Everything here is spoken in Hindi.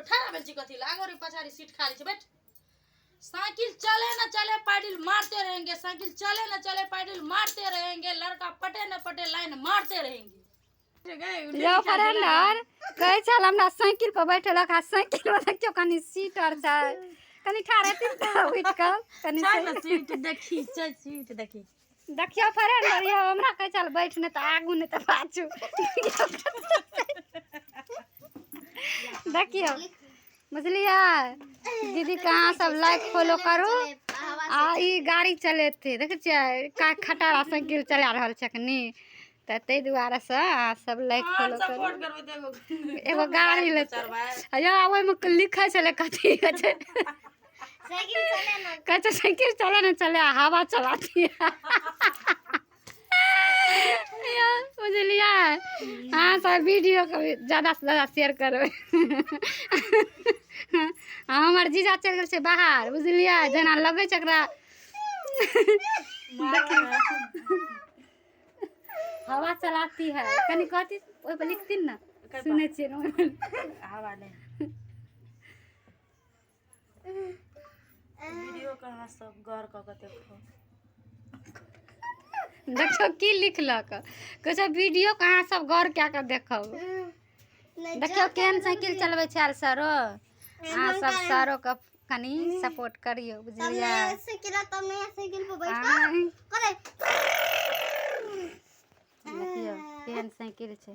ठाड़ा बेलची कथी लागोरी पछाड़ी सीट खाली छे बैठ। साइकिल चले न चले पैडल मारते रहेंगे, साइकिल चले न चले पैडल मारते रहेंगे, लड़का पटे न पटे लाइन मारते रहेंगे। यो फरेंडर कहे चल हमरा साइकिल पर बैठल खा साइकिल में देखियो कनी सीट और छ कनी ठाड़े तीन उठ के कनी सीट देखी सीट देखी देखियो फरेंडर यो हमरा कहे चल बैठ न त आगू न त पाछू देखियो बुझलिया दीदी कहाँ सब लाइक फॉलो करो आ ई गाड़ी चले थे देख का खटारा साइकिल चला रहल छकनी त ते दुआरे से सब लाइक फॉलो करो एगो गाड़ी ले या ओय में लिखै छले कथि छै साइकिल चले ना चले हवा चलाती है बुझलिया हाँ सब वीडियो को ज़्यादा से ज़्यादा शेयर करो हमार जीजा चल गए से बाहर बुझलिया जना लगे एकरा हवा चलाती है कनी कहती ओय पर लिखतीन ना सुने छिए हवा नहीं वीडियो कहाँ सब गौर क के देखो देखो की लिखलक कहे वीडियो कहाँ सब गौर क्या कर देखो देखियो केहन साइकिल चलबे छै सरो हां सब सरो का कनी सपोर्ट करियो बुझलिया साइकिल पे बैठ करे देखियो केहन साइकिल छै।